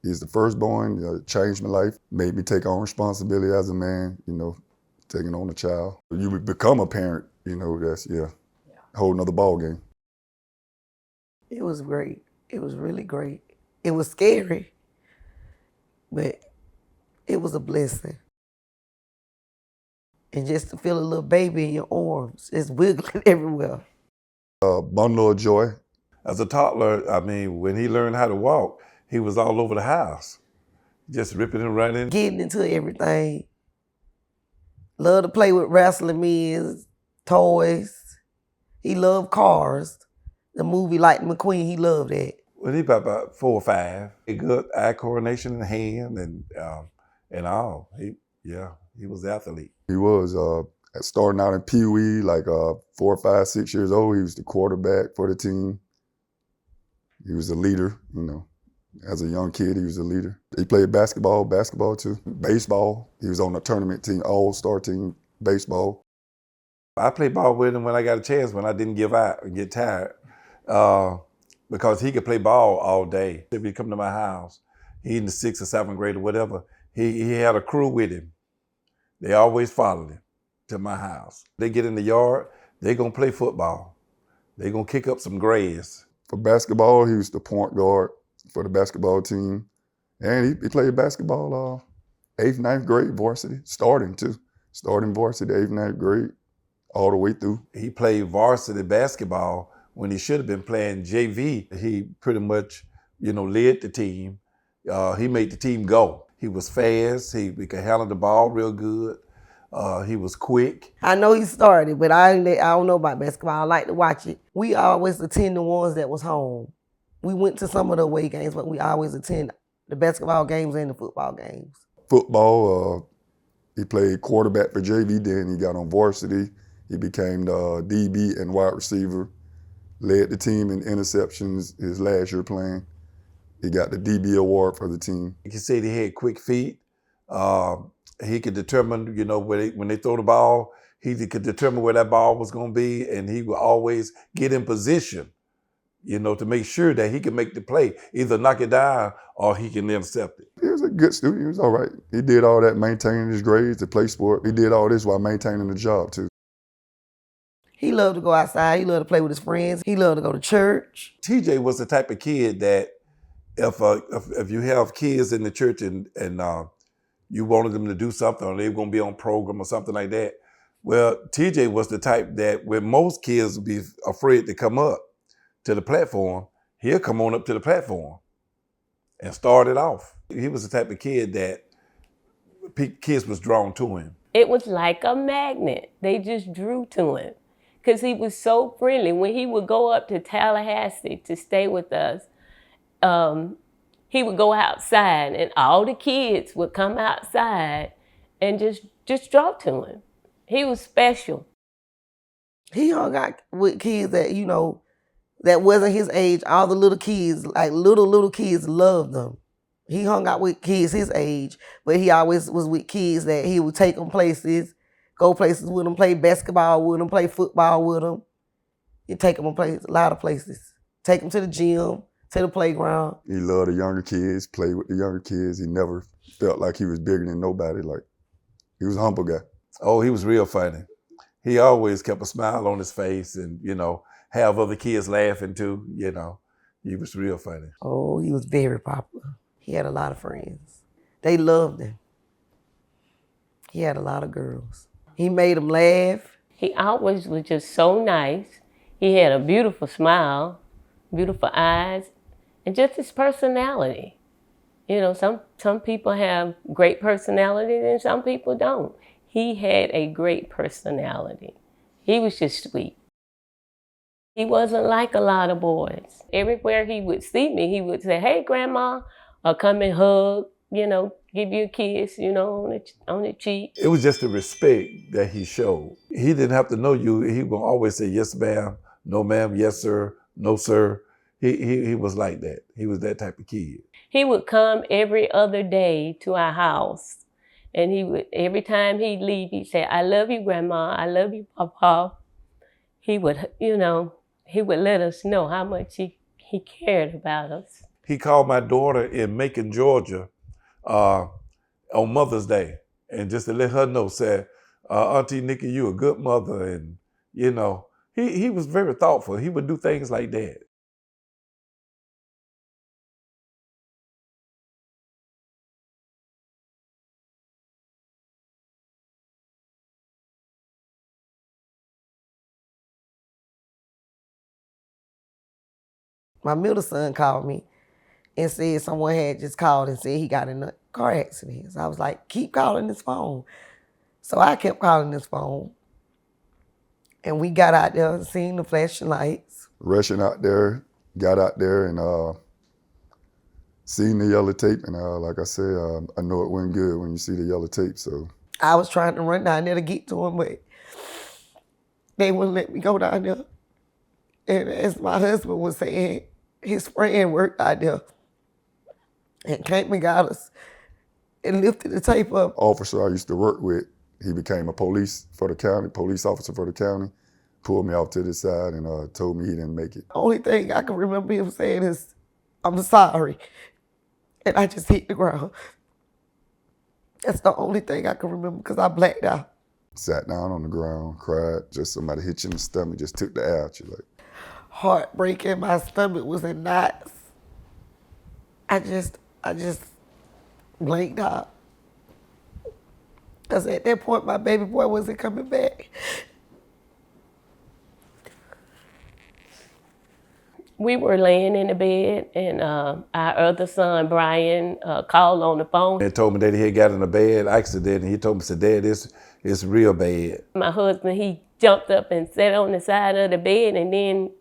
He's the firstborn, changed my life, made me take on responsibility as a man, taking on a child. You would become a parent, that's, a whole nother ball game. It was great. It was really great. It was scary, but it was a blessing. And just to feel a little baby in your arms, just wiggling everywhere. Bundle of joy. As a toddler, when he learned how to walk, he was all over the house, just ripping and running. Getting into everything. Loved to play with wrestling men, toys. He loved cars. The movie Lightning McQueen, he loved that. When he about 4 or 5, a good eye coronation in hand and all. He was an athlete. He was starting out in Pee Wee, like 4, 5, 6 years old. He was the quarterback for the team. He was a leader, As a young kid, he was a leader. He played basketball too, baseball. He was on the tournament team, all-star team, baseball. I played ball with him when I got a chance, when I didn't give out and get tired, because he could play ball all day. If he'd come to my house, he in the 6th or 7th grade or whatever, he had a crew with him. They always followed him to my house. They get in the yard, they gonna play football. They gonna kick up some grass. For basketball, he was the point guard for the basketball team. And he played basketball 8th, 9th grade varsity, starting varsity, 8th, 9th grade, all the way through. He played varsity basketball when he should have been playing JV. He pretty much, led the team. He made the team go. He was fast, he could handle the ball real good. He was quick. I know he started, but I don't know about basketball. I like to watch it. We always attend the ones that was home. We went to some of the away games, but we always attend the basketball games and the football games. Football, he played quarterback for JV, then he got on varsity. He became the DB and wide receiver, led the team in interceptions his last year playing. He got the DB award for the team. You can say he had quick feet. He could determine, when they throw the ball, he could determine where that ball was going to be, and he would always get in position, to make sure that he could make the play, either knock it down or he can intercept it. He was a good student. He was all right. He did all that, maintaining his grades, to play sport. He did all this while maintaining the job, too. He loved to go outside. He loved to play with his friends. He loved to go to church. TJ was the type of kid that if you have kids in the church and you wanted them to do something, or they were going to be on program or something like that, well, TJ was the type that when most kids would be afraid to come up to the platform, he'll come on up to the platform and start it off. He was the type of kid that kids was drawn to him. It was like a magnet. They just drew to him because he was so friendly. When he would go up to Tallahassee to stay with us, he would go outside and all the kids would come outside and just draw to him. He was special. He hung out with kids that, that wasn't his age. All the little kids, like little kids, loved them. He hung out with kids his age, but he always was with kids that he would take them places, go places with them, play basketball with them, play football with them. He'd take them a lot of places. Take them to the gym, to the playground. He loved the younger kids, played with the younger kids. He never felt like he was bigger than nobody. Like, he was a humble guy. Oh, he was real funny. He always kept a smile on his face and, have other kids laughing too, He was real funny. Oh, he was very popular. He had a lot of friends. They loved him. He had a lot of girls. He made them laugh. He always was just so nice. He had a beautiful smile, beautiful eyes, and just his personality. Some people have great personality and some people don't. He had a great personality. He was just sweet. He wasn't like a lot of boys. Everywhere he would see me, he would say, "Hey, Grandma," or come and hug, give you a kiss, on the cheek. It was just the respect that he showed. He didn't have to know you. He would always say, "Yes, ma'am," "No, ma'am," "Yes, sir," "No, sir." He was like that. He was that type of kid. He would come every other day to our house. And every time he'd leave, he'd say, "I love you, Grandma. I love you, Papa." He would, he would let us know how much he cared about us. He called my daughter in Macon, Georgia, on Mother's Day, and just to let her know, said, Auntie Nikki, you a good mother. And, you know, he was very thoughtful. He would do things like that. My middle son called me and said someone had just called and said he got in a car accident. So I was like, keep calling his phone. So I kept calling his phone. And we got out there and seen the flashing lights. Rushing out there, got out there and seen the yellow tape. And like I said, I know it went good when you see the yellow tape. So I was trying to run down there to get to him, but they wouldn't let me go down there. And as my husband was saying, his friend worked out there and came and got us and lifted the tape up. Officer I used to work with, he became a police officer for the county, pulled me off to the side and told me he didn't make it. The only thing I can remember him saying is, I'm sorry. And I just hit the ground. That's the only thing I can remember because I blacked out. Sat down on the ground, cried, just somebody hit you in the stomach, just took the air out you like. Heartbreaking, my stomach was in knots. I just blanked out. Because at that point, my baby boy wasn't coming back. We were laying in the bed, and our other son, Brian, called on the phone. And told me that he had got in a bad accident, and he told me, said, Dad, it's real bad. My husband, he jumped up and sat on the side of the bed, and then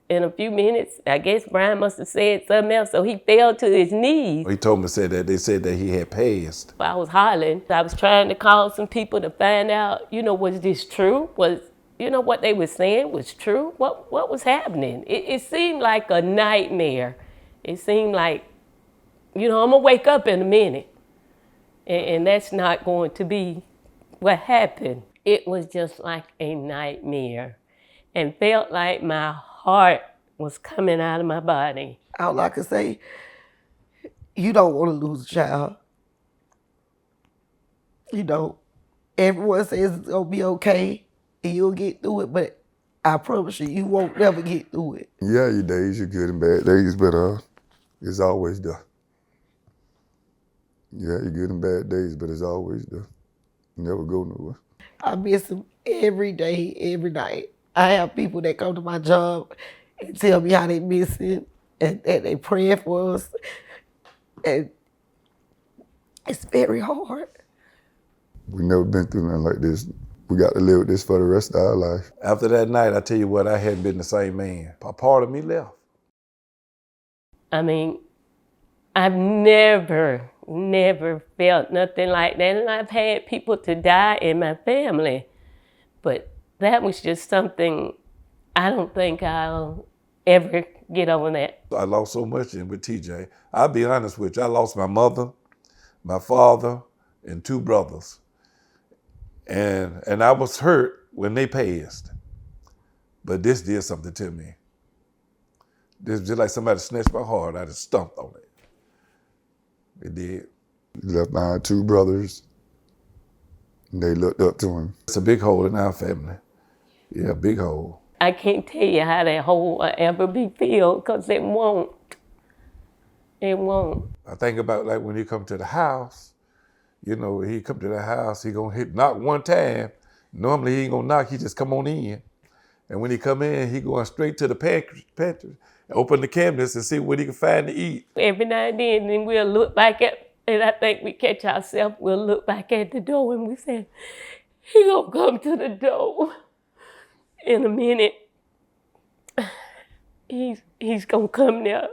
in a few minutes, I guess Brian must have said something else, so he fell to his knees. He told me they said that he had passed. I was hollering. I was trying to call some people to find out, was this true? What they were saying was true? What was happening? It seemed like a nightmare. It seemed like, I'm gonna wake up in a minute. And that's not going to be what happened. It was just like a nightmare and felt like my heart was coming out of my body. All I could say, you don't want to lose a child. You don't. Everyone says it's going to be okay and you'll get through it, but I promise you, you won't never get through it. Yeah, your days, your good and bad days, but it's always there. Yeah, your good and bad days, but it's always there. You never go nowhere. I miss him every day, every night. I have people that come to my job and tell me how they miss him and they praying for us. And it's very hard. We never been through nothing like this. We got to live with this for the rest of our life. After that night, I tell you what, I hadn't been the same man. A part of me left. I mean, I've never felt nothing like that. And I've had people to die in my family. But that was just something I don't think I'll ever get over that. I lost so much with TJ. I'll be honest with you. I lost my mother, my father, and 2 brothers. And I was hurt when they passed. But this did something to me. This just like somebody snatched my heart. I just stomped on it. It did. He left behind 2 brothers. And they looked up to him. It's a big hole in our family. Yeah, big hole. I can't tell you how that hole will ever be filled, because it won't. It won't. I think about like when he come to the house, he come to the house, he gonna knock one time. Normally he ain't gonna knock, he just come on in. And when he come in, he going straight to the pantry, open the cabinets and see what he can find to eat. Every now and then we'll look back at, and I think we catch ourselves, we'll look back at the door and we say, he gonna come to the door in a minute. He's gonna come there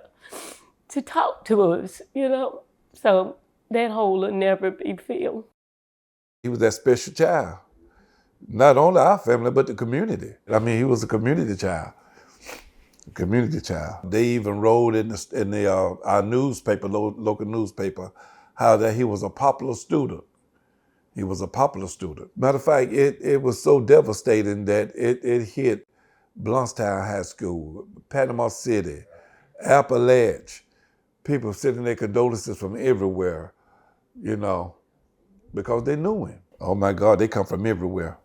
to talk to us, So that hole will never be filled. He was that special child. Not only our family, but the community. I mean, he was a community child. They even wrote in our newspaper, local newspaper, how that he was a popular student. Matter of fact, it was so devastating that it hit Blountstown High School, Panama City, Appalachia, people sending their condolences from everywhere, you know, because they knew him. Oh my God, they come from everywhere.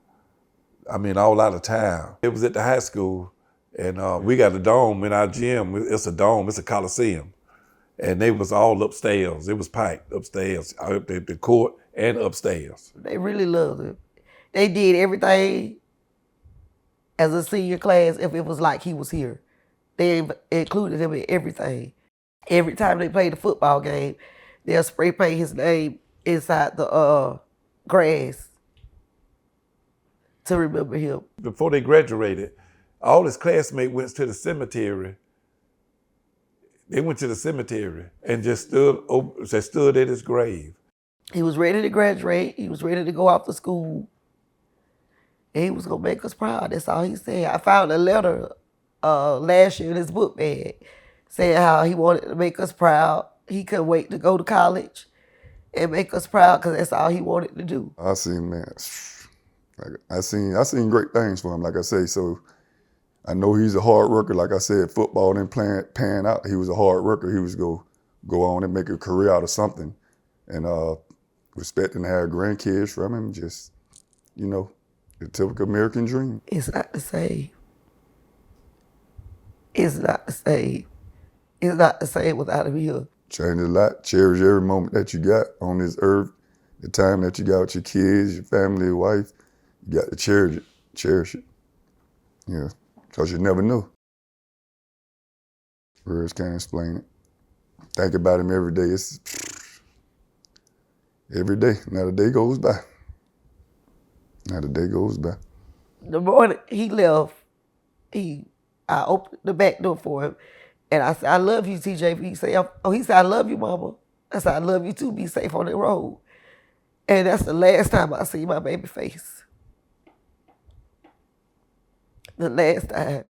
I mean, all out of town. It was at the high school, and we got a dome in our gym. It's a dome, it's a coliseum. And they was all upstairs. It was packed upstairs, up at the court and upstairs. They really loved him. They did everything as a senior class if it was like he was here. They included him in everything. Every time they played a football game, they'll spray paint his name inside the grass to remember him. Before they graduated, all his classmates went to the cemetery. They went to the cemetery and just stood at his grave. He was ready to graduate. He was ready to go off to school. And he was going to make us proud. That's all he said. I found a letter last year in his book bag saying how he wanted to make us proud. He couldn't wait to go to college and make us proud because that's all he wanted to do. I seen, man, I seen great things for him, like I say. So I know he's a hard worker. Like I said, football didn't pan out. He was a hard worker. He was go on and make a career out of something. And respecting to have grandkids from him, just, you know, the typical American dream. It's not the same. It's not the same. It's not the same without him here. Changed a lot. Cherish every moment that you got on this earth. The time that you got with your kids, your family, your wife. You got to cherish it. Cherish it. Yeah. Because you never know. Words can't explain it. Think about him every day. It's every day. Not a day goes by. Not a day goes by. The morning he left, I opened the back door for him, and I said, "I love you, TJ." He said, he said, "I love you, Mama." I said, "I love you too. Be safe on the road." And that's the last time I see my baby face. The last time.